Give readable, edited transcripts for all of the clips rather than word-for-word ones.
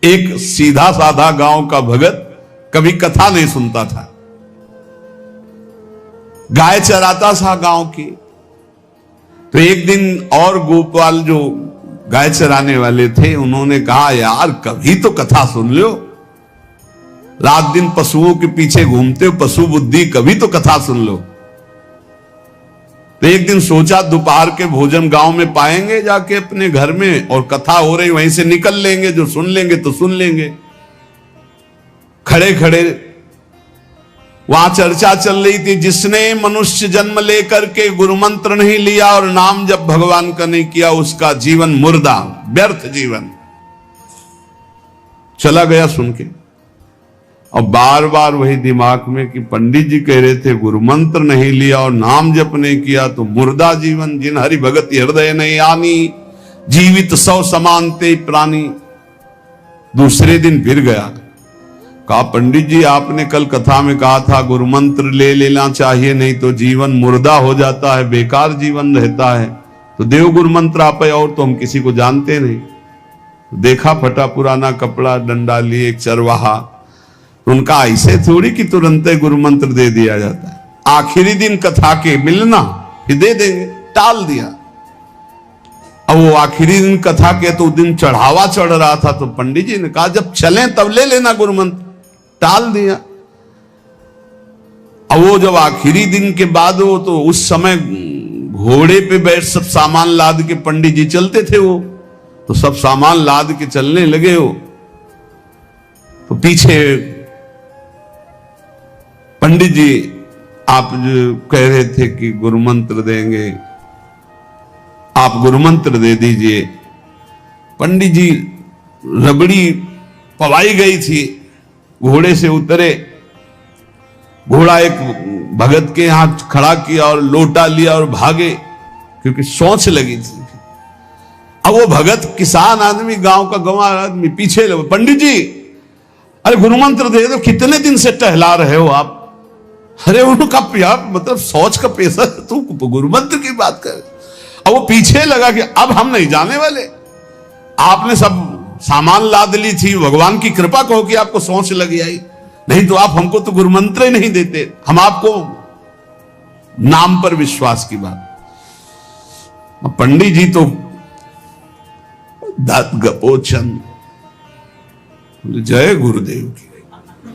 एक सीधा साधा गांव का भगत कभी कथा नहीं सुनता था, गाय चराता था गांव की। तो एक दिन और गोपाल जो गाय चराने वाले थे उन्होंने कहा, यार कभी तो कथा सुन लो, रात दिन पशुओं के पीछे घूमते हो, पशु बुद्धि, कभी तो कथा सुन लो। तो एक दिन सोचा दोपहर के भोजन गांव में पाएंगे जाके अपने घर में, और कथा हो रही वहीं से निकल लेंगे, जो सुन लेंगे तो सुन लेंगे। खड़े खड़े वहां चर्चा चल रही थी, जिसने मनुष्य जन्म लेकर के गुरु मंत्र नहीं लिया और नाम जब भगवान का नहीं किया, उसका जीवन मुर्दा, व्यर्थ जीवन। चला गया सुन के, और बार बार वही दिमाग में कि पंडित जी कह रहे थे गुरु मंत्र नहीं लिया और नाम जप नहीं किया तो मुर्दा जीवन, जिन हरि भगत हृदय नहीं आनी, जीवित सौ समानते प्राणी। दूसरे दिन फिर गया, कहा पंडित जी आपने कल कथा में कहा था गुरु मंत्र ले लेना चाहिए, नहीं तो जीवन मुर्दा हो जाता है, बेकार जीवन रहता है। तो देव गुरु मंत्र आप है, और तो हम किसी को जानते नहीं। देखा फटा पुराना कपड़ा, डंडा लिए एक चरवाहा, उनका ऐसे थोड़ी कि तुरंत गुरु मंत्र दे दिया जाता है। आखिरी दिन कथा के मिलना फिर दे देंगे, टाल दिया। अब वो आखिरी दिन कथा के तो दिन चढ़ावा चढ़ रहा था, तो पंडित जी ने कहा जब चलें तब ले लेना गुरु मंत्र, टाल दिया। अब वो जब आखिरी दिन के बाद, वो तो उस समय घोड़े पे बैठ सब सामान लाद के पंडित जी चलते थे, वो तो सब सामान लाद के चलने लगे। हो तो पीछे पंडित जी आप जो कह रहे थे कि गुरु मंत्र देंगे, आप गुरु मंत्र दे दीजिए। पंडित जी रबड़ी पवाई गई थी, घोड़े से उतरे, घोड़ा एक भगत के यहां खड़ा किया और लोटा लिया और भागे, क्योंकि सोच लगी थी। अब वो भगत किसान आदमी, गांव का गंवार आदमी पीछे लगे, पंडित जी अरे गुरु मंत्र दे दो, कितने दिन से टहला रहे हो आप। अरे उनका मतलब सोच का पैसा, तू गुरु मंत्र की बात कर। अब वो पीछे लगा कि अब हम नहीं जाने वाले, आपने सब सामान लाद ली थी, भगवान की कृपा कहो कि आपको सोच लगी आई, नहीं तो आप हमको तो गुरु मंत्र ही नहीं देते, हम आपको नाम पर विश्वास की बात। पंडित जी तो दात गपोचन, जय गुरुदेव की,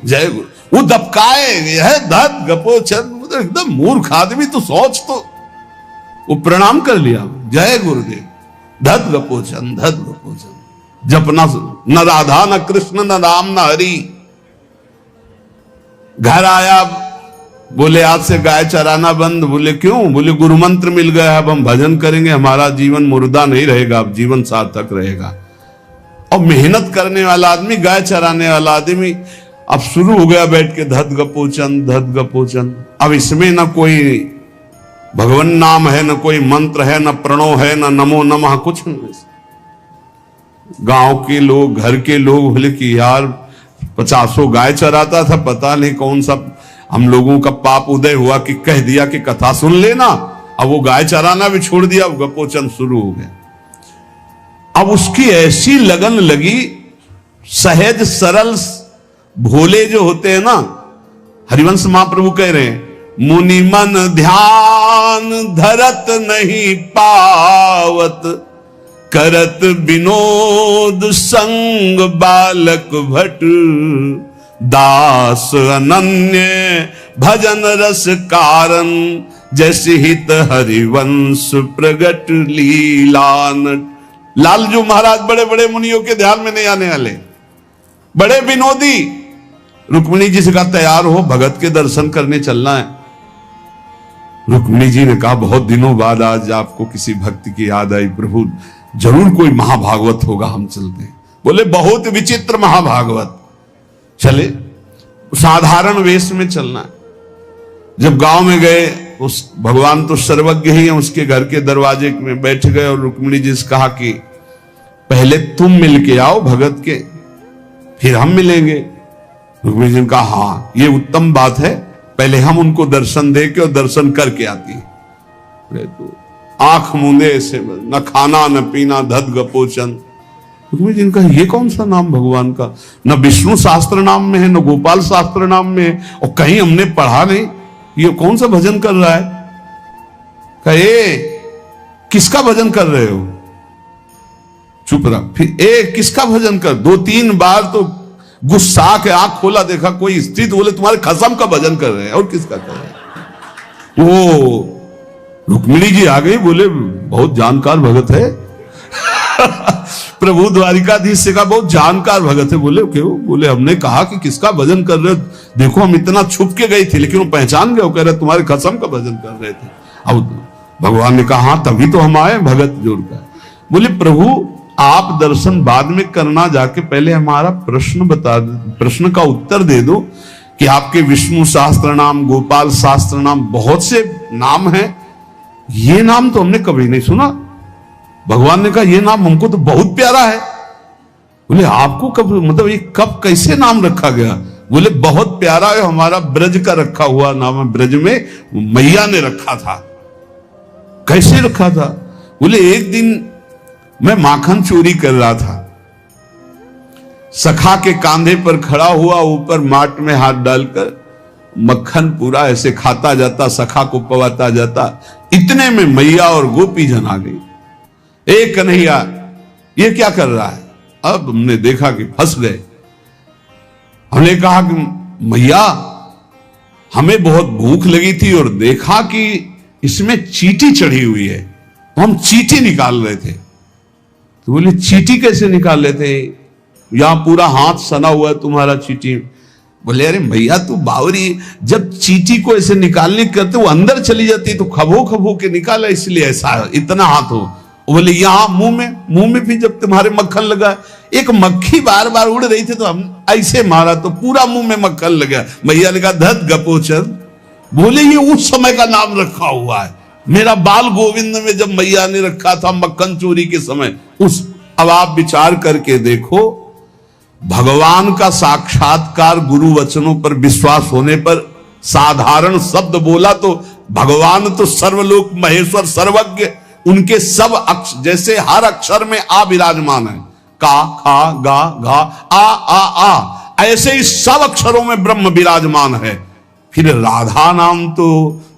जय गुरु। वो दबकाए है दात गपोचन, मतलब एकदम मूर्ख आदमी, तो सोच तो। वो प्रणाम कर लिया, जय गुरुदेव, धत गपोचन, धत गपोचन। जपना न राधा न कृष्ण न राम न हरि। घर आया, बोले आज से गाय चराना बंद। बोले क्यों? बोले गुरु मंत्र मिल गया, अब हम भजन करेंगे, हमारा जीवन मुर्दा नहीं रहेगा, अब जीवन सार्थक रहेगा। और मेहनत करने वाला आदमी, गाय चराने वाला आदमी, अब शुरू हो गया बैठ के धत गपोचन, धत गपोचन। अब इसमें न कोई भगवान नाम है, न कोई मंत्र है, न प्रणव है, न नमो नमः, कुछ नहीं। गांव के लोग, घर के लोग बोले कि यार 50 गाय चराता था, पता नहीं कौन सा हम लोगों का पाप उदय हुआ कि कह दिया कि कथा सुन लेना। अब वो गाय चराना भी छोड़ दिया, अब गपोचन शुरू हो गया। अब उसकी ऐसी लगन लगी, सहज सरल भोले जो होते हैं ना, हरिवंश महाप्रभु कह रहे हैं, मुनि मन ध्यान धरत नहीं पावत, करत विनोद संग बालक भट, दास अनन्य भजन रस कारण, जैसे हित हरिवंश प्रगट लीलान। लालजू महाराज बड़े बड़े मुनियों के ध्यान में नहीं आने वाले, बड़े विनोदी। रुक्मिणी जी से कहा तैयार हो, भगत के दर्शन करने चलना है। रुक्मिणी जी ने कहा बहुत दिनों बाद आज आपको किसी भक्ति की याद आई, प्रभु जरूर कोई महाभागवत होगा, हम चलते हैं। बोले बहुत विचित्र महाभागवत। चले, साधारण वेश में चलना है। जब गांव में गए, उस भगवान तो सर्वज्ञ ही है, उसके घर के दरवाजे में बैठ गए और रुक्मिणी जी से कहा कि पहले तुम मिल के आओ भगत के, फिर हम मिलेंगे। रुक्मिणी जी ने कहा हाँ ये उत्तम बात है, पहले हम उनको दर्शन दे के और दर्शन करके आती है। तो आंख मूंदे ऐसे, न खाना न पीना, धत गपोचन। रुक्मिणी जी ने कहा ये कौन सा नाम भगवान का, न विष्णु शास्त्र नाम में है न गोपाल शास्त्र नाम में है, और कहीं हमने पढ़ा नहीं, ये कौन सा भजन कर रहा है। कहे किसका भजन कर रहे हो, चुप रहा। फिर किसका भजन कर, 2-3 बार तो गुस्सा के आंख खोला, देखा कोई स्त्री, तो बोले तुम्हारे खसम का भजन कर रहे हैं, और किसका कर रहे हैं। वो रुक्मिणी जी आ गई, बोले बहुत जानकार भगत है प्रभु द्वारिकाधीश से कहा बहुत जानकार भगत है। बोले क्यों, बोले हमने कहा कि किसका भजन कर रहे हो, देखो हम इतना छुप के गई थी लेकिन वो पहचान गए, वो कह रहे तुम्हारे खसम का भजन कर रहे थे। अब भगवान ने कहा हाँ तभी तो हम आए भगत जोड़कर। बोले प्रभु आप दर्शन बाद में करना, जाके पहले हमारा प्रश्न बता दो, प्रश्न का उत्तर दे दो कि आपके विष्णु शास्त्र नाम, गोपाल शास्त्र नाम, बहुत से नाम हैं, ये नाम तो हमने कभी नहीं सुना। भगवान ने कहा ये नाम हमको तो बहुत प्यारा है। बोले आपको कब, मतलब ये कब कैसे नाम रखा गया। बोले बहुत प्यारा है, हमारा ब्रज का रखा हुआ नाम है, ब्रज में मैया ने रखा था। कैसे रखा था। बोले एक दिन मैं माखन चोरी कर रहा था, सखा के कांधे पर खड़ा हुआ, ऊपर माट में हाथ डालकर मक्खन पूरा ऐसे खाता जाता, सखा को पवाता जाता। इतने में मैया और गोपी जन आ गई। ए कन्हैया ये क्या कर रहा है। अब हमने देखा कि फंस गए। हमने कहा कि मैया हमें बहुत भूख लगी थी और देखा कि इसमें चींटी चढ़ी हुई है, तो हम चींटी निकाल रहे थे। तो बोले चींटी कैसे निकाल रहे थे, यहां पूरा हाथ सना हुआ है तुम्हारा चींटी। बोले अरे भैया तू बावरी, जब चींटी को ऐसे निकालने करते वो अंदर चली जाती तो खबो खबो के निकाला, इसलिए ऐसा इतना हाथ हो। बोले यहां मुंह में भी जब तुम्हारे मक्खन लगा, एक मक्खी बार बार उड़ रही थी तो हम ऐसे मारा तो पूरा मुंह में मक्खन लगा। मैया ने कहा धत गपोचन। बोले ये उस समय का नाम रखा हुआ है, मेरा बाल गोविंद में जब मैया ने रखा था मक्खन चोरी के समय उस। अब आप विचार करके देखो, भगवान का साक्षात्कार गुरु वचनों पर विश्वास होने पर साधारण शब्द बोला तो भगवान तो सर्वलोक महेश्वर सर्वज्ञ, उनके सब अक्षर, जैसे हर अक्षर में आ विराजमान है, का खा गा घा आ, ऐसे ही सब अक्षरों में ब्रह्म विराजमान है। फिर राधा नाम तो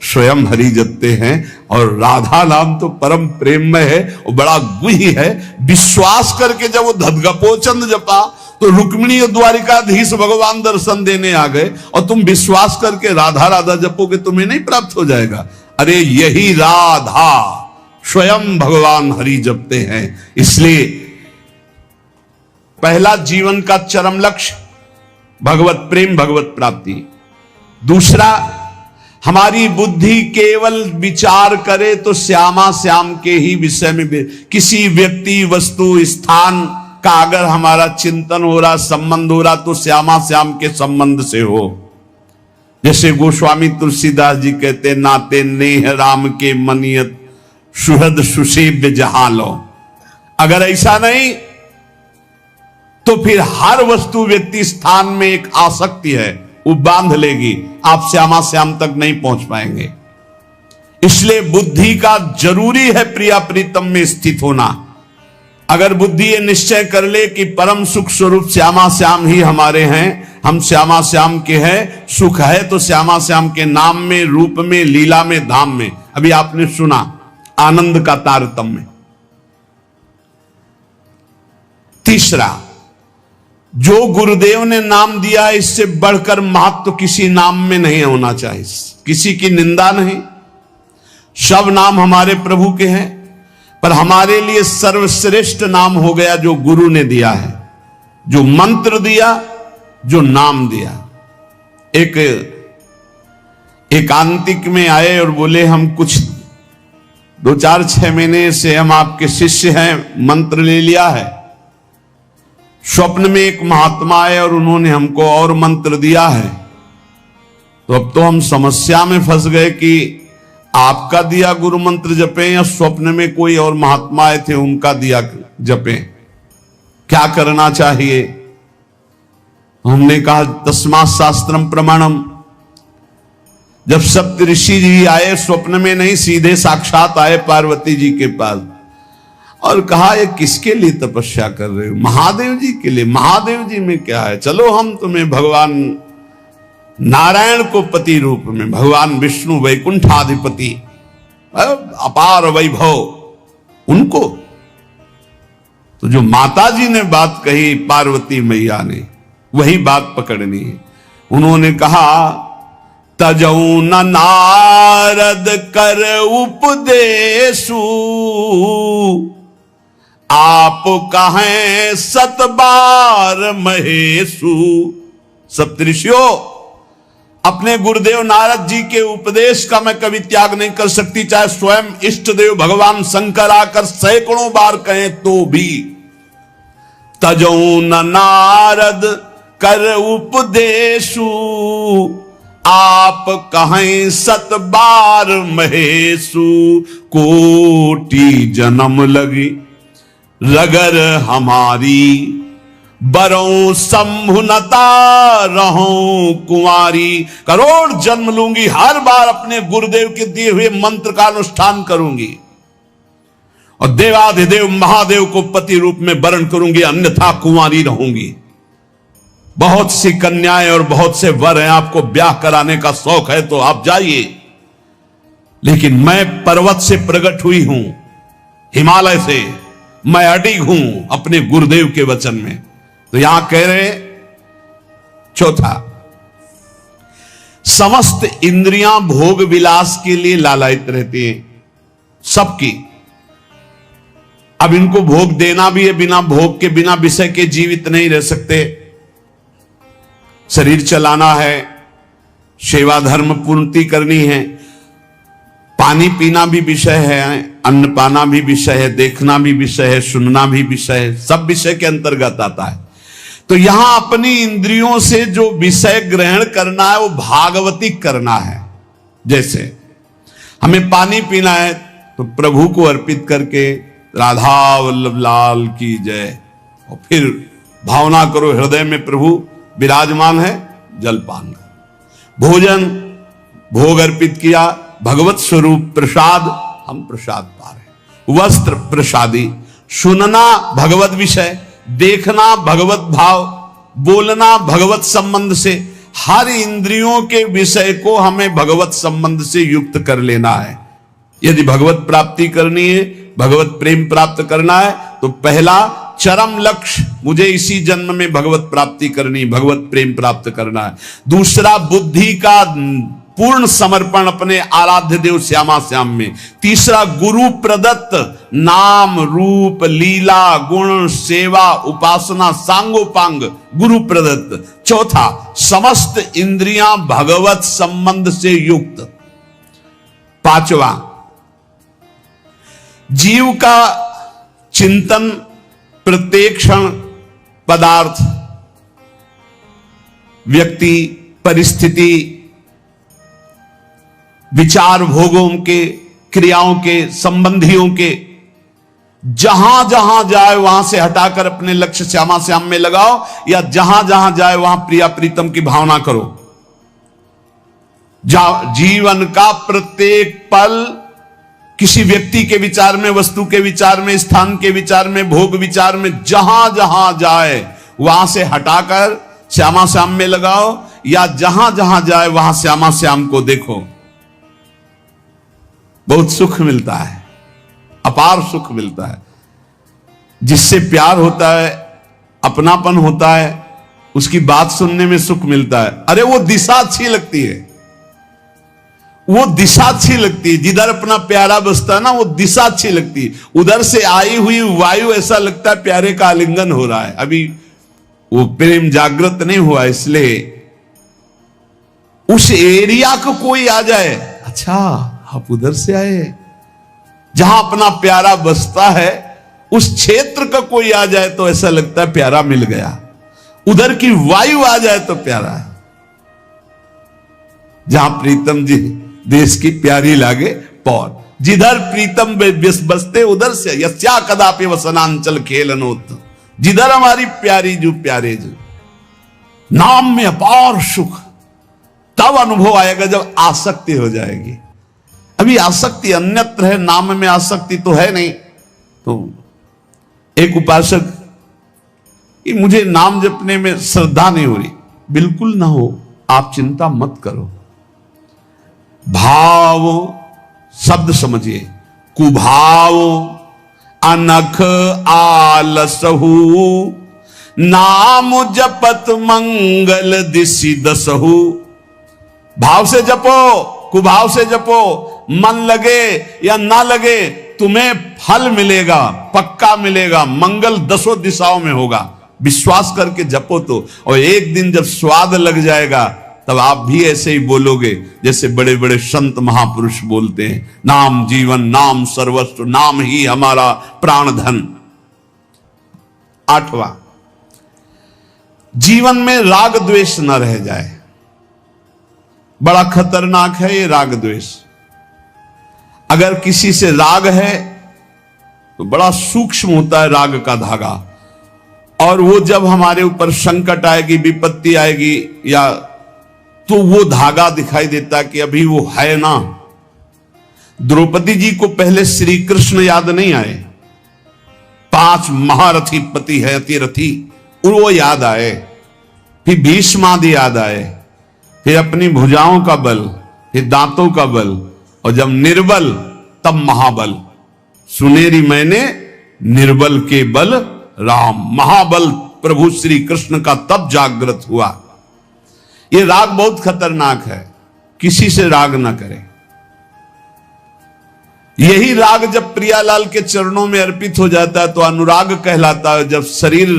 स्वयं हरि जपते हैं, और राधा नाम तो परम प्रेम में है और बड़ा गुही है। विश्वास करके जब वो धदगपोचंद जपा तो रुक्मिणी और द्वारिकाधीश भगवान दर्शन देने आ गए, और तुम विश्वास करके राधा राधा जपोगे तुम्हें नहीं प्राप्त हो जाएगा। अरे यही राधा स्वयं भगवान हरि जपते हैं। इसलिए पहला जीवन का चरम लक्ष्य भगवत प्रेम, भगवत प्राप्ति। दूसरा, हमारी बुद्धि केवल विचार करे तो श्यामा श्याम के ही विषय में, किसी व्यक्ति वस्तु स्थान का अगर हमारा चिंतन हो रहा, संबंध हो रहा, तो श्यामा श्याम के संबंध से हो। जैसे गोस्वामी तुलसीदास जी कहते, नाते नेह राम के मनियत सुहृद सुसेव्य जहां लो। अगर ऐसा नहीं तो फिर हर वस्तु व्यक्ति स्थान में एक आसक्ति है, वो बांध लेगी, आप श्यामा श्याम तक नहीं पहुंच पाएंगे। इसलिए बुद्धि का जरूरी है प्रिया प्रीतम में स्थित होना। अगर बुद्धि ये निश्चय कर ले कि परम सुख स्वरूप श्यामा श्याम ही हमारे हैं, हम श्यामा श्याम के हैं, सुख है तो श्यामा श्याम के नाम में, रूप में, लीला में, धाम में। अभी आपने सुना आनंद का तारतम्य। तीसरा, जो गुरुदेव ने नाम दिया इससे बढ़कर महत्व किसी नाम में नहीं होना चाहिए, किसी की निंदा नहीं। सब नाम हमारे प्रभु के हैं, पर हमारे लिए सर्वश्रेष्ठ नाम हो गया जो गुरु ने दिया है, जो मंत्र दिया, जो नाम दिया। एक एकांतिक में आए और बोले हम कुछ 2-4-6 महीने से हम आपके शिष्य हैं, मंत्र ले लिया है। स्वप्न में एक महात्मा आए और उन्होंने हमको और मंत्र दिया है, तो अब तो हम समस्या में फंस गए कि आपका दिया गुरु मंत्र जपें या स्वप्न में कोई और महात्मा आए थे उनका दिया जपें, क्या करना चाहिए। हमने कहा तस्मात् शास्त्रम प्रमाणम। जब सप्त ऋषि जी आए, स्वप्न में नहीं, सीधे साक्षात आए पार्वती जी के पास, और कहा ये किसके लिए तपस्या कर रहे हो? महादेव जी के लिए। महादेव जी में क्या है, चलो हम तुम्हें भगवान नारायण को पति रूप में, भगवान विष्णु वैकुंठाधिपति अपार वैभव, उनको। तो जो माता जी ने बात कही पार्वती मैया ने, वही बात पकड़नी है। उन्होंने कहा तजऊ न नारद कर उपदेशु, आप कहें सतबार महेशु। सप्तऋषियों, अपने गुरुदेव नारद जी के उपदेश का मैं कभी त्याग नहीं कर सकती, चाहे स्वयं इष्ट देव भगवान शंकर आकर सैकड़ों बार कहें तो भी। तजऊ न नारद कर उपदेशु, आप कहें सत बार महेशु। कोटि जन्म लगी रगर हमारी, बरों संभुनता रहूं कुंवारी। करोड़ जन्म लूंगी, हर बार अपने गुरुदेव के दिए हुए मंत्र का अनुष्ठान करूंगी और देवाधिदेव महादेव को पति रूप में वरण करूंगी, अन्यथा कुंवारी रहूंगी। बहुत सी कन्याएं और बहुत से वर हैं, आपको ब्याह कराने का शौक है तो आप जाइए, लेकिन मैं पर्वत से प्रकट हुई हूं, हिमालय से मैं अडिग हूं अपने गुरुदेव के वचन में। तो यहां कह रहे चौथा, समस्त इंद्रियां भोग विलास के लिए लालायित रहती हैं, सबकी। अब इनको भोग देना भी है, बिना भोग के, बिना विषय के जीवित नहीं रह सकते। शरीर चलाना है, सेवा धर्म पूर्ति करनी है, पानी पीना भी विषय है, अन्न पाना भी विषय है, देखना भी विषय है, सुनना भी विषय है, सब विषय के अंतर्गत आता है। तो यहां अपनी इंद्रियों से जो विषय ग्रहण करना है वो भागवतिक करना है। जैसे हमें पानी पीना है तो प्रभु को अर्पित करके राधा वल्लभ लाल की जय, और फिर भावना करो हृदय में प्रभु विराजमान है, जलपान करो। भोजन भोग अर्पित किया, भगवत स्वरूप प्रसाद, हम प्रसाद पा रहे हैं। वस्त्र प्रसादी, सुनना भगवत विषय, देखना भगवत भाव, बोलना भगवत संबंध से। हर इंद्रियों के विषय को हमें भगवत संबंध से युक्त कर लेना है। यदि भगवत प्राप्ति करनी है, भगवत प्रेम प्राप्त करना है, तो पहला चरम लक्ष्य मुझे इसी जन्म में भगवत प्राप्ति करनी, भगवत प्रेम प्राप्त करना है। दूसरा बुद्धि का पूर्ण समर्पण अपने आराध्य देव श्यामा श्याम में। तीसरा गुरु प्रदत्त नाम रूप लीला गुण सेवा उपासना सांगोपांग गुरु प्रदत्त। चौथा समस्त इंद्रियां भगवत संबंध से युक्त। पांचवा जीव का चिंतन प्रत्येक क्षण पदार्थ, व्यक्ति, परिस्थिति, विचार भोगों के, क्रियाओं के, संबंधियों के, जहां जहां जाए वहां से हटाकर अपने लक्ष्य श्यामा श्याम में लगाओ, या जहां जहां जाए वहां प्रिया प्रीतम की भावना करो। जीवन का प्रत्येक पल किसी व्यक्ति के विचार में, वस्तु के विचार में, स्थान के विचार में, भोग विचार में, जहां जहां जाए वहां से हटाकर श्यामा श्याम में लगाओ, या जहां जहां जाए वहां श्यामा श्याम को देखो। बहुत सुख मिलता है, अपार सुख मिलता है। जिससे प्यार होता है, अपनापन होता है, उसकी बात सुनने में सुख मिलता है। अरे वो दिशा अच्छी लगती है, वो दिशा अच्छी लगती है। जिधर अपना प्यारा बसता है ना, वो दिशा अच्छी लगती है। उधर से आई हुई वायु ऐसा लगता है प्यारे का आलिंगन हो रहा है, अभी वो प्रेम जागृत नहीं हुआ, इसलिए उस एरिया को कोई आ जाए, अच्छा आप उधर से आए, जहां अपना प्यारा बसता है उस क्षेत्र का कोई आ जाए तो ऐसा लगता है प्यारा मिल गया। उधर की वायु आ जाए तो प्यारा है। जहां प्रीतम जी देश की प्यारी लागे पौर, जिधर प्रीतम बसते उधर से यस्या कदापि वसनांचल खेलनोत। जिधर हमारी प्यारी जो प्यारे जो, नाम में अपार सुख तब अनुभव आएगा जब आसक्ति हो जाएगी। अभी आसक्ति अन्यत्र है, नाम में आसक्ति तो है नहीं, तो एक उपासक कि मुझे नाम जपने में श्रद्धा नहीं हो रही। बिल्कुल ना हो, आप चिंता मत करो। भाव शब्द समझिए, कुभाव अनख आलसहु, नाम जपत मंगल दिशि दसहु। भाव से जपो, कुभाव से जपो, मन लगे या ना लगे तुम्हें फल मिलेगा, पक्का मिलेगा, मंगल दसों दिशाओं में होगा। विश्वास करके जपो तो, और एक दिन जब स्वाद लग जाएगा तब आप भी ऐसे ही बोलोगे जैसे बड़े बड़े संत महापुरुष बोलते हैं, नाम जीवन, नाम सर्वस्व, नाम ही हमारा प्राण धन। 8वां, जीवन में राग द्वेष न रह जाए। बड़ा खतरनाक है ये राग द्वेष। अगर किसी से राग है तो बड़ा सूक्ष्म होता है राग का धागा, और वो जब हमारे ऊपर संकट आएगी, विपत्ति आएगी, या तो वो धागा दिखाई देता कि अभी वो है ना। द्रौपदी जी को पहले श्री कृष्ण याद नहीं आए, 5 महारथी पति है अतिरथी, वो याद आए, फिर भीष्मादि याद आए, फिर अपनी भुजाओं का बल, फिर दांतों का बल, और जब निर्बल तब महाबल। सुनेरी मैंने निर्बल के बल राम, महाबल प्रभु श्री कृष्ण का तब जागृत हुआ। ये राग बहुत खतरनाक है, किसी से राग ना करें। यही राग जब प्रियालाल के चरणों में अर्पित हो जाता है तो अनुराग कहलाता है। जब शरीर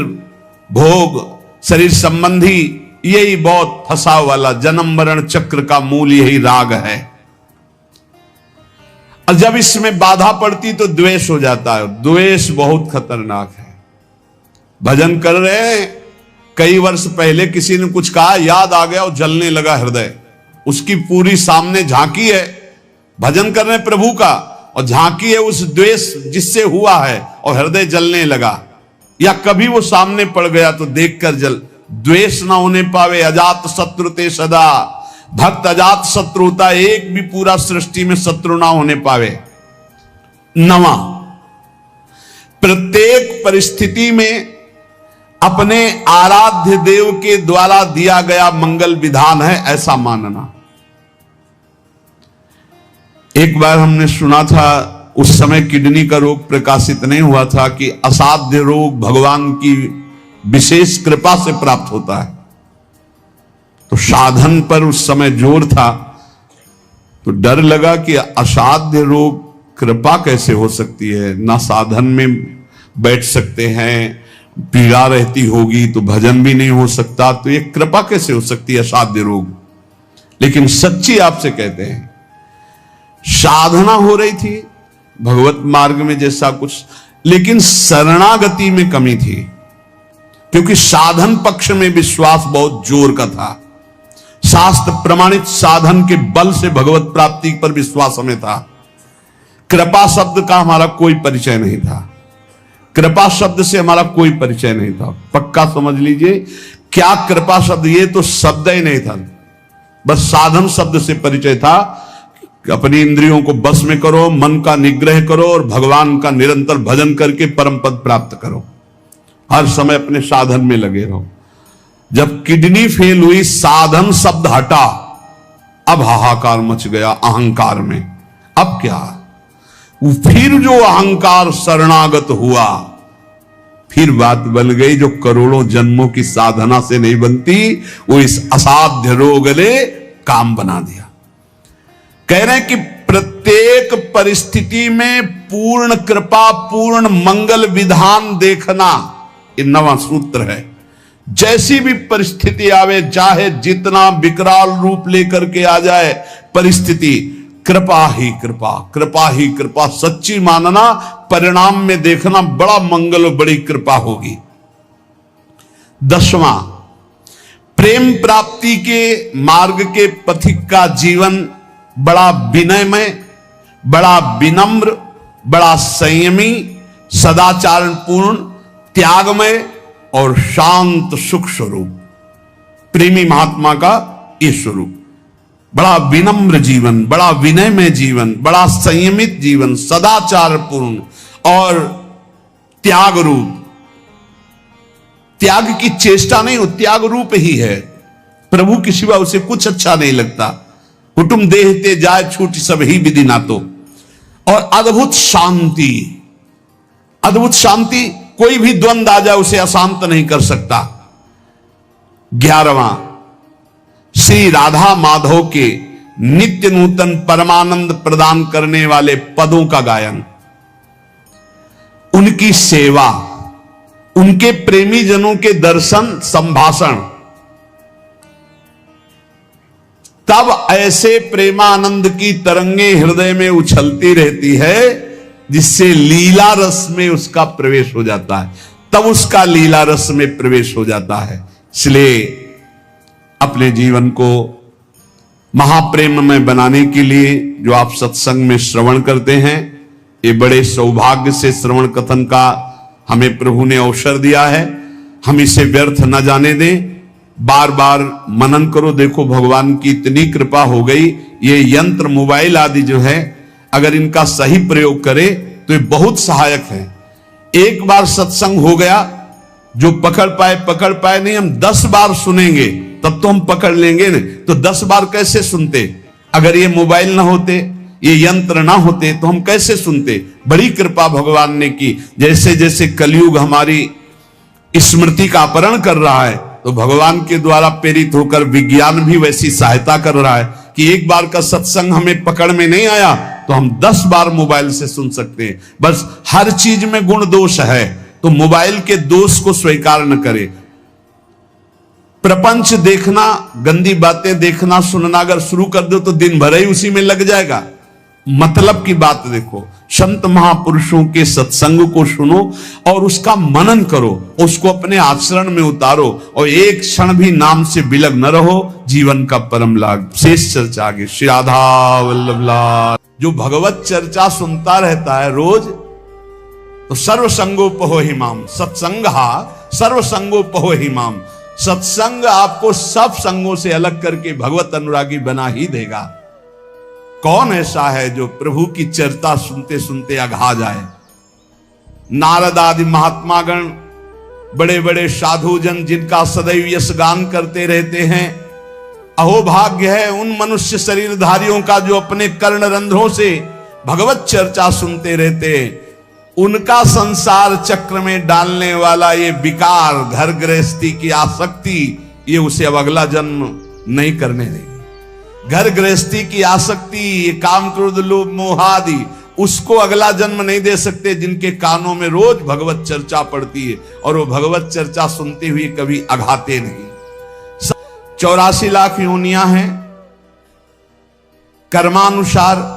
भोग, शरीर संबंधी, यही बहुत फंसा वाला जन्म मरण चक्र का मूल यही राग है। और जब इसमें बाधा पड़ती तो द्वेष हो जाता है। द्वेष बहुत खतरनाक है। भजन कर रहे हैं, कई वर्ष पहले किसी ने कुछ कहा, याद आ गया और जलने लगा हृदय, उसकी पूरी सामने झांकी है। भजन कर रहे हैं प्रभु का और झांकी है उस द्वेष जिससे हुआ है और हृदय जलने लगा। या कभी वो सामने पड़ गया तो देखकर जल। द्वेष ना होने पावे, अजात शत्रु ते सदा। भक्त अजात शत्रु होता, एक भी पूरा सृष्टि में शत्रु ना होने पावे। 9वां, प्रत्येक परिस्थिति में अपने आराध्य देव के द्वारा दिया गया मंगल विधान है ऐसा मानना। एक बार हमने सुना था, उस समय किडनी का रोग प्रकाशित नहीं हुआ था, कि असाध्य रोग भगवान की विशेष कृपा से प्राप्त होता है। तो साधन पर उस समय जोर था, तो डर लगा कि असाध्य रोग कृपा कैसे हो सकती है, ना साधन में बैठ सकते हैं, पीड़ा रहती होगी तो भजन भी नहीं हो सकता, तो ये कृपा कैसे हो सकती है असाध्य रोग। लेकिन सच्ची आपसे कहते हैं, साधना हो रही थी भगवत मार्ग में जैसा कुछ, लेकिन शरणागति में कमी थी, क्योंकि साधन पक्ष में विश्वास बहुत जोर का था। शास्त्र प्रमाणित साधन के बल से भगवत प्राप्ति पर विश्वास हमें था। कृपा शब्द का हमारा कोई परिचय नहीं था, कृपा शब्द से हमारा कोई परिचय नहीं था। पक्का समझ लीजिए, क्या कृपा शब्द, ये तो शब्द ही नहीं था, बस साधन शब्द से परिचय था। अपनी इंद्रियों को बस में करो, मन का निग्रह करो और भगवान का निरंतर भजन करके परम पद प्राप्त करो। हर समय अपने साधन में लगे रहो। जब किडनी फेल हुई, साधन शब्द हटा, अब हाहाकार मच गया अहंकार में। अब क्या, फिर जो अहंकार शरणागत हुआ, फिर बात बन गई जो करोड़ों जन्मों की साधना से नहीं बनती, वो इस असाध्य रोग ने काम बना दिया। कह रहे हैं कि प्रत्येक परिस्थिति में पूर्ण कृपा, पूर्ण मंगल विधान देखना, ये 9वां सूत्र है। जैसी भी परिस्थिति आवे, चाहे जितना विकराल रूप लेकर के आ जाए परिस्थिति, कृपा ही कृपा, कृपा ही कृपा, सच्ची मानना, परिणाम में देखना बड़ा मंगल और बड़ी कृपा होगी। 10वां, प्रेम प्राप्ति के मार्ग के पथिक का जीवन बड़ा विनयमय, बड़ा विनम्र, बड़ा संयमी, सदाचारपूर्ण, त्यागमय और शांत सुख स्वरूप, प्रेमी महात्मा का ये स्वरूप। बड़ा विनम्र जीवन, बड़ा विनयमय जीवन, बड़ा संयमित जीवन, सदाचारपूर्ण और त्याग रूप, त्याग की चेष्टा नहीं, वो त्याग रूप ही है। प्रभु के सिवा उसे कुछ अच्छा नहीं लगता। कुटुंब देहते जाए छूट सब ही विधि ना तो। और अद्भुत शांति, अद्भुत शांति, कोई भी द्वंद आ जाए उसे अशांत नहीं कर सकता। 11वां, श्री राधा माधव के नित्य नूतन परमानंद प्रदान करने वाले पदों का गायन, उनकी सेवा, उनके प्रेमी जनों के दर्शन संभाषण, तब ऐसे प्रेमानंद की तरंगे हृदय में उछलती रहती है जिससे लीला रस में उसका प्रवेश हो जाता है, तब उसका लीला रस में प्रवेश हो जाता है। इसलिए अपने जीवन को महाप्रेम में बनाने के लिए जो आप सत्संग में श्रवण करते हैं, ये बड़े सौभाग्य से श्रवण कथन का हमें प्रभु ने अवसर दिया है। हम इसे व्यर्थ न जाने दें, बार बार मनन करो। देखो भगवान की इतनी कृपा हो गई, ये यंत्र मोबाइल आदि जो है अगर इनका सही प्रयोग करे तो ये बहुत सहायक है। एक बार सत्संग हो गया, जो पकड़ पाए नहीं, हम 10 बार सुनेंगे तब तो हम पकड़ लेंगे ना। तो 10 बार कैसे सुनते? अगर ये मोबाइल ना होते, ये यंत्र ना होते तो हम कैसे सुनते? बड़ी कृपा भगवान ने की। जैसे जैसे कलयुग हमारी स्मृति का अपहरण कर रहा है, तो भगवान के द्वारा प्रेरित होकर विज्ञान भी वैसी सहायता कर रहा है कि एक बार का सत्संग हमें पकड़ में नहीं आया तो हम 10 बार मोबाइल से सुन सकते हैं। बस हर चीज में गुण दोष है, तो मोबाइल के दोष को स्वीकार न करे। प्रपंच देखना, गंदी बातें देखना सुनना अगर शुरू कर दो तो दिन भर ही उसी में लग जाएगा। मतलब की बात देखो, संत महापुरुषों के सत्संग को सुनो और उसका मनन करो, उसको अपने आचरण में उतारो और एक क्षण भी नाम से विलग न रहो, जीवन का परम लाभ। शेष चर्चा आगे। श्री राधा वल्लभ लाल। जो भगवत चर्चा सुनता रहता है रोज, तो सर्वसंगोपहो हिमाम, सत्संगहा सर्वसंगोपहो हिमाम। सत्संग आपको सब संगों से अलग करके भगवत अनुरागी बना ही देगा। कौन ऐसा है जो प्रभु की चर्चा सुनते सुनते अघा जाए? नारद आदि महात्मागण, बड़े बड़े साधु जन जिनका सदैव यश गान करते रहते हैं, अहोभाग्य है उन मनुष्य शरीरधारियों का जो अपने कर्ण रंध्रों से भगवत चर्चा सुनते रहते हैं। उनका संसार चक्र में डालने वाला ये विकार, घर गृहस्थी की आसक्ति, ये उसे अब अगला जन्म नहीं करने देगी। घर गृहस्थी की आसक्ति, ये काम क्रोध लोभ मोह आदि, उसको अगला जन्म नहीं दे सकते जिनके कानों में रोज भगवत चर्चा पड़ती है और वो भगवत चर्चा सुनते हुए कभी अघाते नहीं। 84 लाख योनियां हैं कर्मानुसार।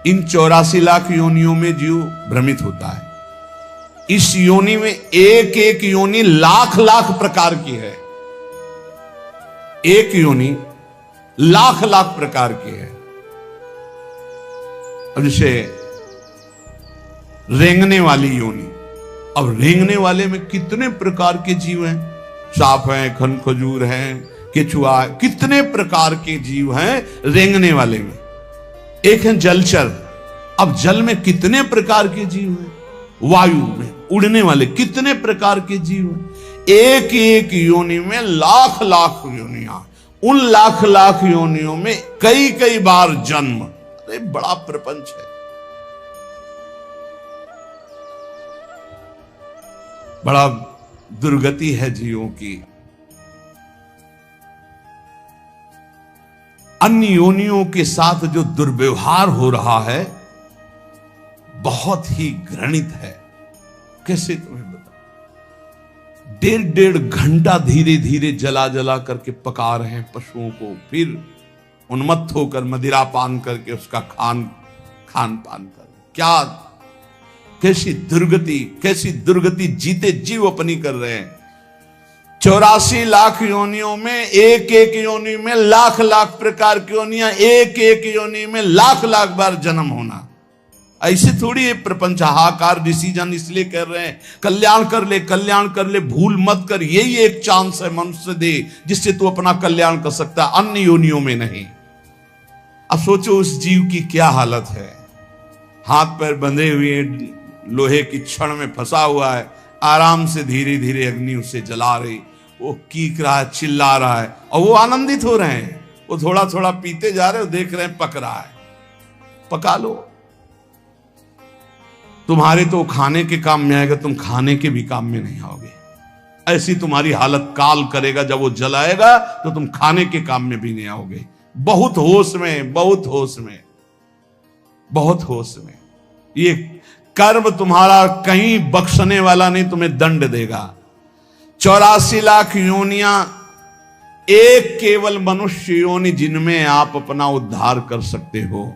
इन 84 लाख योनियों में जीव भ्रमित होता है। इस योनि में एक एक योनि लाख लाख प्रकार की है। एक योनि लाख लाख प्रकार की है। अब जैसे रेंगने वाली योनि, अब रेंगने वाले में कितने प्रकार के जीव हैं? सांप हैं, खन खजूर हैं, केचुआ, कितने प्रकार के जीव हैं रेंगने वाले में। एक है जलचर, अब जल में कितने प्रकार के जीव हैं। वायु में उड़ने वाले कितने प्रकार के जीव हैं। एक एक योनि में लाख लाख योनियां, उन लाख लाख योनियों में कई कई बार जन्म। अरे बड़ा प्रपंच है, बड़ा दुर्गति है जीवों की। अन्य योनियों के साथ जो दुर्व्यवहार हो रहा है बहुत ही घृणित है। कैसे तुम्हें बता, 1.5 घंटा धीरे धीरे जला जला करके पका रहे हैं पशुओं को, फिर उन्मत्त होकर मदिरा पान करके उसका खान पान कर। क्या कैसी दुर्गति जीते जीव अपनी कर रहे हैं। 84 लाख योनियों में एक एक योनि में लाख लाख प्रकार की योनियां, एक एक योनि में लाख लाख बार जन्म होना। ऐसे थोड़ी है प्रपंच हाहाकार। डिसीजन इसलिए कर रहे हैं कल्याण कर ले, भूल मत कर। यही एक चांस है मनुष्य दे जिससे तू अपना कल्याण कर सकता है, अन्य योनियों में नहीं। अब सोचो उस जीव की क्या हालत है। हाथ पैर बंधे हुए, लोहे की छड़ में फंसा हुआ है, आराम से धीरे धीरे अग्नि उसे जला रही, वो कीक रहा है, चिल्ला रहा है, और वो आनंदित हो रहे हैं। वो थोड़ा थोड़ा पीते जा रहे हो, देख रहे हैं पक रहा है, पका लो। तुम्हारे तो खाने के काम में आएगा, तुम खाने के भी काम में नहीं आओगे। ऐसी तुम्हारी हालत काल करेगा, जब वो जलाएगा तो तुम खाने के काम में भी नहीं आओगे। बहुत होश में, बहुत होश में, बहुत होश में। ये कर्म तुम्हारा कहीं बख्शने वाला नहीं, तुम्हें दंड देगा। 84 लाख योनियां, एक केवल मनुष्य योनि जिनमें आप अपना उद्धार कर सकते हो।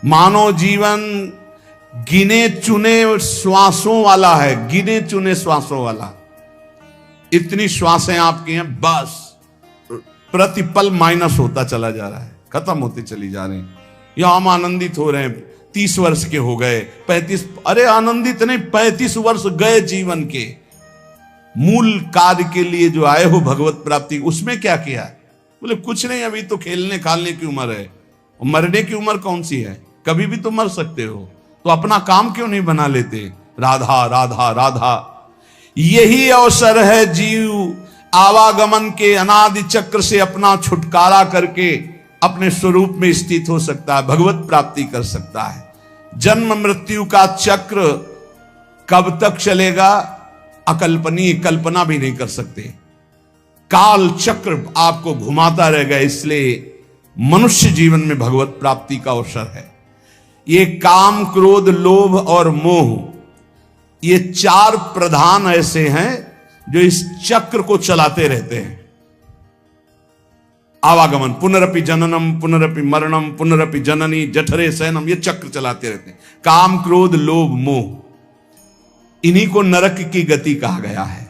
मानव जीवन गिने चुने श्वासों वाला है, गिने चुने श्वासों वाला। इतनी श्वासें आपकी हैं, बस प्रतिपल माइनस होता चला जा रहा है, खत्म होती चली जा रही। यहां हम आनंदित हो रहे हैं, 30 वर्ष के हो गए, 35, अरे आनंदित नहीं, 35 वर्ष गए जीवन के। मूल कार्य के लिए जो आए हो भगवत प्राप्ति, उसमें क्या किया? बोले कुछ नहीं, अभी तो खेलने खालने की उम्र है, मरने की उम्र कौन सी है? कभी भी तो मर सकते हो, तो अपना काम क्यों नहीं बना लेते? राधा राधा राधा, यही अवसर है जीव आवागमन के अनादि चक्र से अपना छुटकारा करके अपने स्वरूप में स्थित हो सकता है, भगवत प्राप्ति कर सकता है। जन्म मृत्यु का चक्र कब तक चलेगा, अकल्पनीय, कल्पना भी नहीं कर सकते। काल चक्र आपको घुमाता रहेगा, इसलिए मनुष्य जीवन में भगवत प्राप्ति का अवसर है। ये काम, क्रोध, लोभ और मोह, ये 4 प्रधान ऐसे हैं जो इस चक्र को चलाते रहते हैं। आवागमन, पुनरपि जननम पुनरपि मरणम पुनरपि जननी जठरे शयनम, ये चक्र चलाते रहते हैं। काम, क्रोध, लोभ, मोह, इन्हीं को नरक की गति कहा गया है।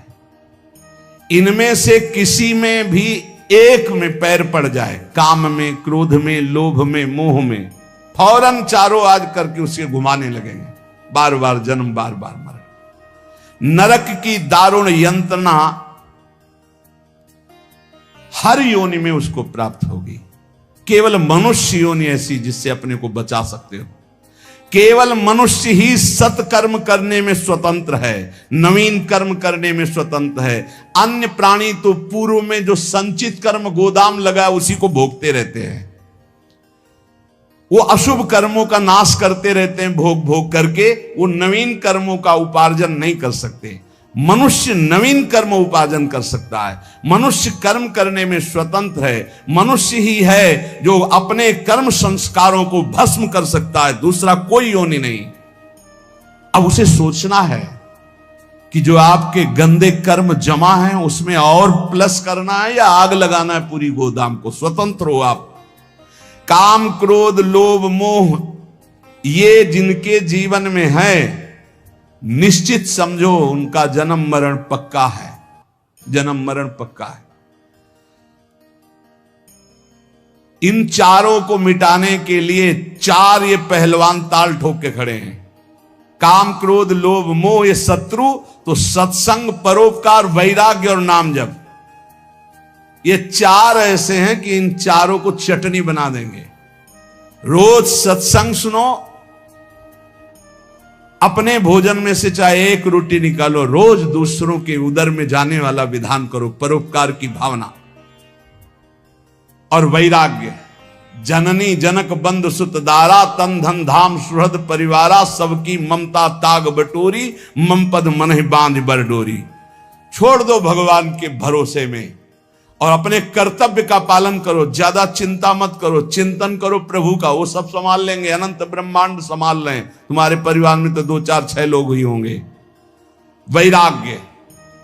इनमें से किसी में भी एक में पैर पड़ जाए, काम में, क्रोध में, लोभ में, मोह में, फौरन चारों आज करके उसे घुमाने लगेंगे, बार बार जन्म, बार बार मरण। नरक की दारुण यंत्रणा हर योनि में उसको प्राप्त होगी। केवल मनुष्य योनि ऐसी जिससे अपने को बचा सकते हो। केवल मनुष्य ही सत्कर्म करने में स्वतंत्र है, नवीन कर्म करने में स्वतंत्र है। अन्य प्राणी तो पूर्व में जो संचित कर्म गोदाम लगा है उसी को भोगते रहते हैं। वो अशुभ कर्मों का नाश करते रहते हैं, भोग भोग करके। वो नवीन कर्मों का उपार्जन नहीं कर सकते। मनुष्य नवीन कर्म उपार्जन कर सकता है। मनुष्य कर्म करने में स्वतंत्र है। मनुष्य ही है जो अपने कर्म संस्कारों को भस्म कर सकता है, दूसरा कोई योनि नहीं। अब उसे सोचना है कि जो आपके गंदे कर्म जमा हैं उसमें और प्लस करना है या आग लगाना है पूरी गोदाम को। स्वतंत्र हो आप। काम, क्रोध, लोभ, मोह, ये जिनके जीवन में है, निश्चित समझो उनका जन्म मरण पक्का है। जन्म मरण पक्का है। इन चारों को मिटाने के लिए 4 ये पहलवान ताल ठोक के खड़े हैं। काम, क्रोध, लोभ, मोह ये शत्रु, तो सत्संग, परोपकार, वैराग्य और नाम जप, ये 4 ऐसे हैं कि इन चारों को चटनी बना देंगे। रोज सत्संग सुनो, अपने भोजन में से चाहे 1 रोटी निकालो, रोज दूसरों के उदर में जाने वाला विधान करो, परोपकार की भावना और वैराग्य। जननी जनक बंधु सुत दारा, तन धन धाम सुहृद परिवारा, सबकी ममता ताग बटोरी, मम पद मन बांध बरडोरी। छोड़ दो भगवान के भरोसे में और अपने कर्तव्य का पालन करो। ज्यादा चिंता मत करो, चिंतन करो प्रभु का, वो सब संभाल लेंगे। अनंत ब्रह्मांड संभाल रहे हैं। तुम्हारे परिवार में तो 2 4 6 लोग ही होंगे। वैराग्य,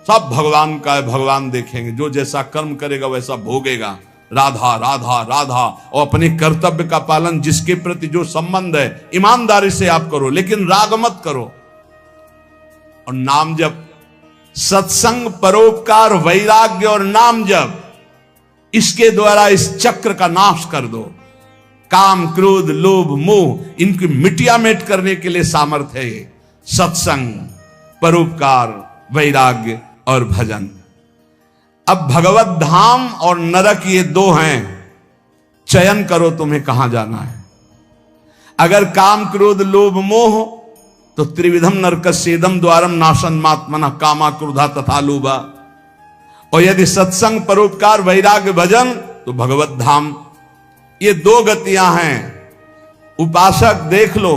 सब भगवान का है, भगवान देखेंगे। जो जैसा कर्म करेगा वैसा भोगेगा। राधा राधा राधा, और अपने कर्तव्य का पालन, जिसके प्रति जो संबंध है ईमानदारी से आप करो, लेकिन राग मत करो। और नाम जप, सत्संग, परोपकार, वैराग्य और नाम जप, इसके द्वारा इस चक्र का नाश कर दो। काम, क्रोध, लोभ, मोह, इनकी मिटिया मेट करने के लिए सामर्थ्य है ये सत्संग, परोपकार, वैराग्य और भजन। अब भगवत धाम और नरक ये 2 हैं। चयन करो तुम्हें कहां जाना है। अगर काम, क्रोध, लोभ, मोह तो त्रिविधम नरकस्येदम द्वारम नाशन मात्मना कामा क्रोधा तथा लोभा। और यदि सत्संग, परोपकार, वैराग्य, भजन तो भगवत धाम। ये दो गतियां हैं। उपासक देख लो,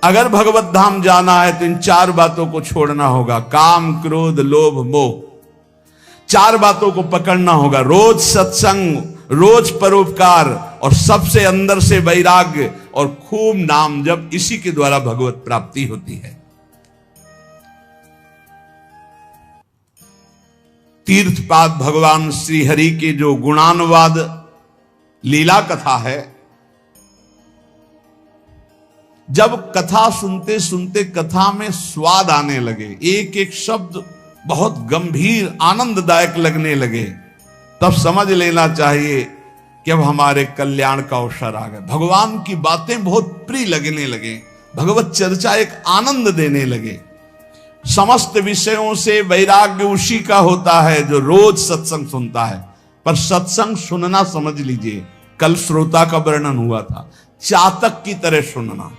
अगर भगवत धाम जाना है तो इन चार बातों को छोड़ना होगा। काम, क्रोध, लोभ, मोह, चार बातों को पकड़ना होगा। रोज सत्संग, रोज परोपकार और सबसे अंदर से वैराग्य और खूब नाम जप। इसी के द्वारा भगवत प्राप्ति होती है। तीर्थपाद भगवान श्री हरि के जो गुणानुवाद लीला कथा है, जब कथा सुनते सुनते कथा में स्वाद आने लगे, एक एक शब्द बहुत गंभीर आनंददायक लगने लगे, तब समझ लेना चाहिए कि अब हमारे कल्याण का अवसर आ गया। भगवान की बातें बहुत प्रिय लगने लगे, भगवत चर्चा एक आनंद देने लगे। समस्त विषयों से वैराग्य उसी का होता है जो रोज सत्संग सुनता है। पर सत्संग सुनना, समझ लीजिए, कल श्रोता का वर्णन हुआ था, चातक की तरह सुनना।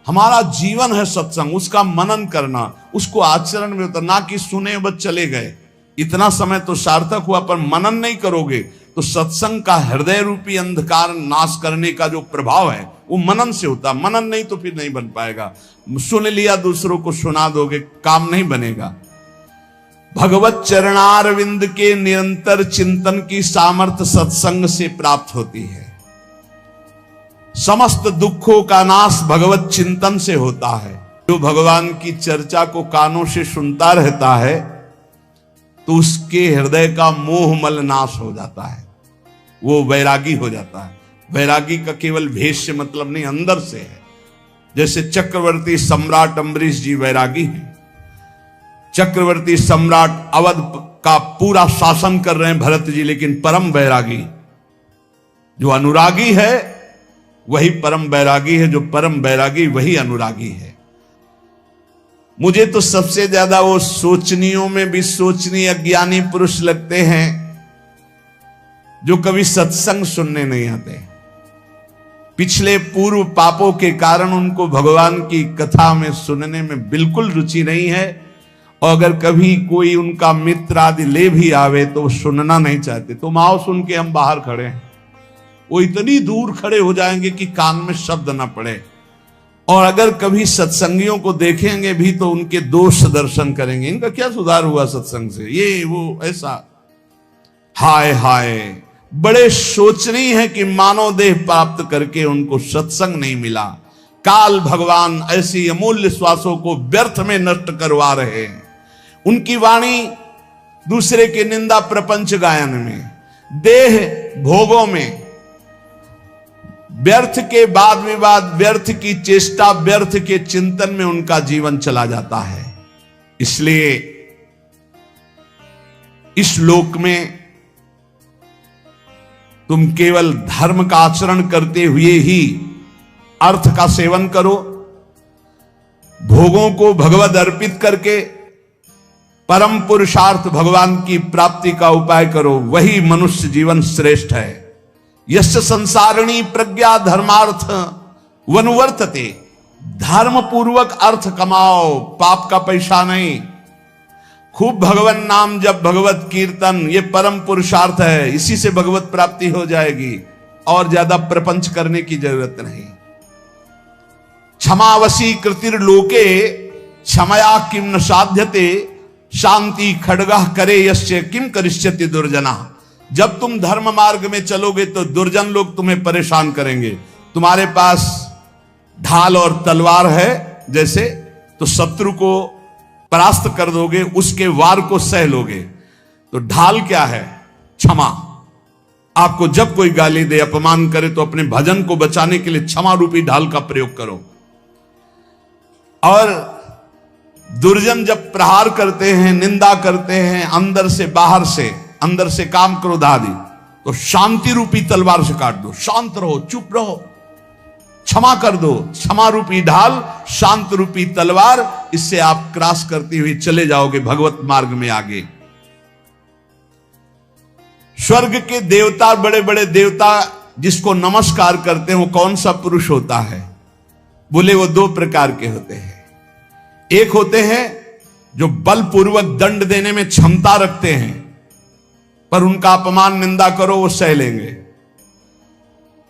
हमारा जीवन है सत्संग, उसका मनन करना, उसको आचरण में उतरना, कि सुने बस चले गए। इतना समय तो सार्थक हुआ, पर मनन नहीं करोगे तो सत्संग का हृदय रूपी अंधकार नाश करने का जो प्रभाव है वो मनन से होता। मनन नहीं तो फिर नहीं बन पाएगा। सुन लिया, दूसरों को सुना दोगे, काम नहीं बनेगा। भगवत चरणारविंद के निरंतर चिंतन की सामर्थ्य सत्संग से प्राप्त होती है। समस्त दुखों का नाश भगवत चिंतन से होता है। जो भगवान की चर्चा को कानों से सुनता रहता है तो उसके हृदय का मोह मल नाश हो जाता है, वो वैरागी हो जाता है। वैरागी का केवल भेष से मतलब नहीं, अंदर से है। जैसे चक्रवर्ती सम्राट अम्बरीश जी वैरागी हैं। चक्रवर्ती सम्राट अवध का पूरा शासन कर रहे हैं भरत जी, लेकिन परम वैरागी। जो अनुरागी है वही परम वैरागी है, जो परम वैरागी वही अनुरागी है। मुझे तो सबसे ज्यादा वो सोचनियों में भी सोचनीय अज्ञानी पुरुष लगते हैं जो कभी सत्संग सुनने नहीं आते। पिछले पूर्व पापों के कारण उनको भगवान की कथा में सुनने में बिल्कुल रुचि नहीं है, और अगर कभी कोई उनका मित्र आदि ले भी आवे तो वो सुनना नहीं चाहते। तुम आओ, सुन के हम बाहर खड़े हैं। वो इतनी दूर खड़े हो जाएंगे कि कान में शब्द ना पड़े। और अगर कभी सत्संगियों को देखेंगे भी तो उनके दोष दर्शन करेंगे, इनका क्या सुधार हुआ सत्संग से, ये वो ऐसा। हाय हाय, बड़े शोचनीय है कि मानव देह प्राप्त करके उनको सत्संग नहीं मिला। काल भगवान ऐसी अमूल्य श्वासों को व्यर्थ में नष्ट करवा रहे हैं। उनकी वाणी दूसरे के निंदा प्रपंच गायन में, देह भोगों में, व्यर्थ के वाद विवाद, व्यर्थ की चेष्टा, व्यर्थ के चिंतन में उनका जीवन चला जाता है। इसलिए इस लोक में तुम केवल धर्म का आचरण करते हुए ही अर्थ का सेवन करो, भोगों को भगवद अर्पित करके परम पुरुषार्थ भगवान की प्राप्ति का उपाय करो, वही मनुष्य जीवन श्रेष्ठ है। यस्य संसारिणी प्रज्ञा धर्मार्थ वनुवर्तते, धर्म पूर्वक अर्थ कमाओ, पाप का पैसा नहीं। खूब भगवान नाम जब, भगवत कीर्तन, ये परम पुरुषार्थ है, इसी से भगवत प्राप्ति हो जाएगी, और ज्यादा प्रपंच करने की जरूरत नहीं। क्षमावशी कृतिर्लोके क्षमया किम न साध्यते, शांति खड्गः करे यस्य किम करिष्यति दुर्जना। जब तुम धर्म मार्ग में चलोगे तो दुर्जन लोग तुम्हें परेशान करेंगे। तुम्हारे पास ढाल और तलवार है जैसे, तो शत्रु को परास्त कर दोगे, उसके वार को सह लोगे। तो ढाल क्या है? क्षमा। आपको जब कोई गाली दे, अपमान करे, तो अपने भजन को बचाने के लिए क्षमा रूपी ढाल का प्रयोग करो। और दुर्जन जब प्रहार करते हैं, निंदा करते हैं, अंदर से बाहर से, अंदर से काम क्रोध आदि, तो शांति रूपी तलवार से काट दो। शांत रहो, चुप रहो, क्षमा कर दो। क्षमा रूपी ढाल, शांत रूपी तलवार, इससे आप क्रॉस करते हुए चले जाओगे भगवत मार्ग में आगे। स्वर्ग के देवता, बड़े बड़े देवता जिसको नमस्कार करते हैं, वो कौन सा पुरुष होता है? बोले वो दो प्रकार के होते हैं। एक होते हैं जो बलपूर्वक दंड देने में क्षमता रखते हैं, पर उनका अपमान निंदा करो वो सह लेंगे,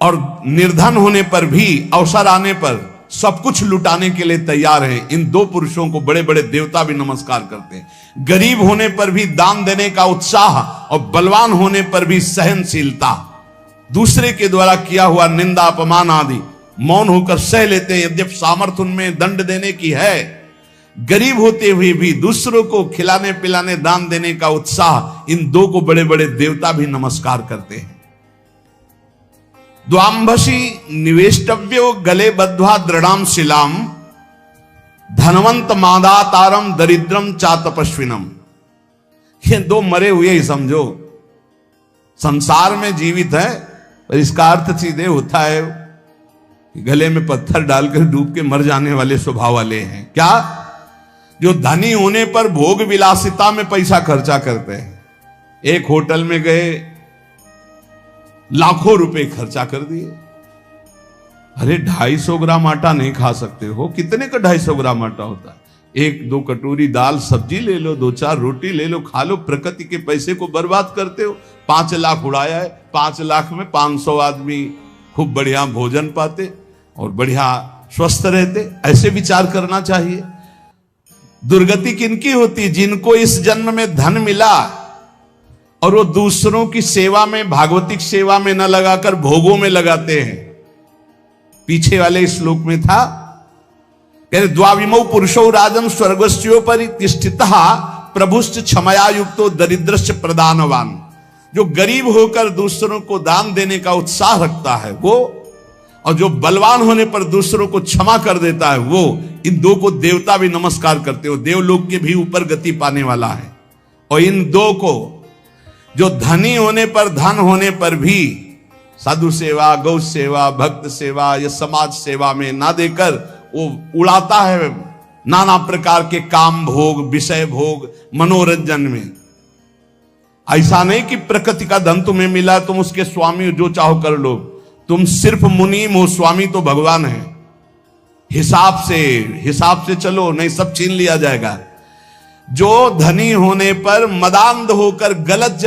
और निर्धन होने पर भी अवसर आने पर सब कुछ लुटाने के लिए तैयार हैं। इन दो पुरुषों को बड़े बड़े देवता भी नमस्कार करते हैं। गरीब होने पर भी दान देने का उत्साह और बलवान होने पर भी सहनशीलता, दूसरे के द्वारा किया हुआ निंदा अपमान आदि मौन होकर सह लेते हैं। यद्यप सामर्थ्य उनमें दंड देने की है, गरीब होते हुए भी दूसरों को खिलाने पिलाने दान देने का उत्साह, इन दो को बड़े बड़े देवता भी नमस्कार करते हैं। द्वांभसी निवेष्टव्यो गले बद्ध्वा दृढ़ाम शिलाम, धनवंत मादातारम दरिद्रम चातपस्विनम। ये दो मरे हुए ही समझो, संसार में जीवित है, पर इसका अर्थ सीधे होता है कि गले में पत्थर डालकर डूब के मर जाने वाले स्वभाव वाले हैं। क्या? जो धनी होने पर भोग विलासिता में पैसा खर्चा करते हैं। एक होटल में गए, लाखों रुपए खर्चा कर दिए। अरे 250 ग्राम आटा नहीं खा सकते हो? कितने का 250 ग्राम आटा होता है? 1-2 कटोरी दाल सब्जी ले लो, 2-4 रोटी ले लो, खा लो। प्रकृति के पैसे को बर्बाद करते हो। 5 लाख उड़ाया है, 5 लाख में 500 आदमी खूब बढ़िया भोजन पाते और बढ़िया स्वस्थ रहते। ऐसे विचार करना चाहिए। दुर्गति किनकी होती? जिनको इस जन्म में धन मिला और वो दूसरों की सेवा में, भागवतिक सेवा में न लगाकर भोगों में लगाते हैं। पीछे वाले श्लोक में था, कहते द्वाविमौ पुरुषो राजन स्वर्गस्योपरि तिष्ठितः प्रभुश्च क्षमया युक्तो दरिद्रश्च प्रदानवान। जो गरीब होकर दूसरों को दान देने का उत्साह रखता है वो, और जो बलवान होने पर दूसरों को क्षमा कर देता है वो, इन दो को देवता भी नमस्कार करते हो। देवलोक के भी ऊपर गति पाने वाला है। और इन दो को जो धनी होने पर, धन होने पर भी साधु सेवा, गौ सेवा, भक्त सेवा या समाज सेवा में ना देकर वो उड़ाता है नाना प्रकार के काम भोग, विषय भोग, मनोरंजन में। ऐसा नहीं कि प्रकृति का धन तुम्हें मिला, तुम उसके स्वामी जो चाहो कर लो। तुम सिर्फ मुनीम हो, स्वामी तो भगवान है। हिसाब से चलो, नहीं सब छीन लिया जाएगा। जो धनी होने पर मदांध होकर गलत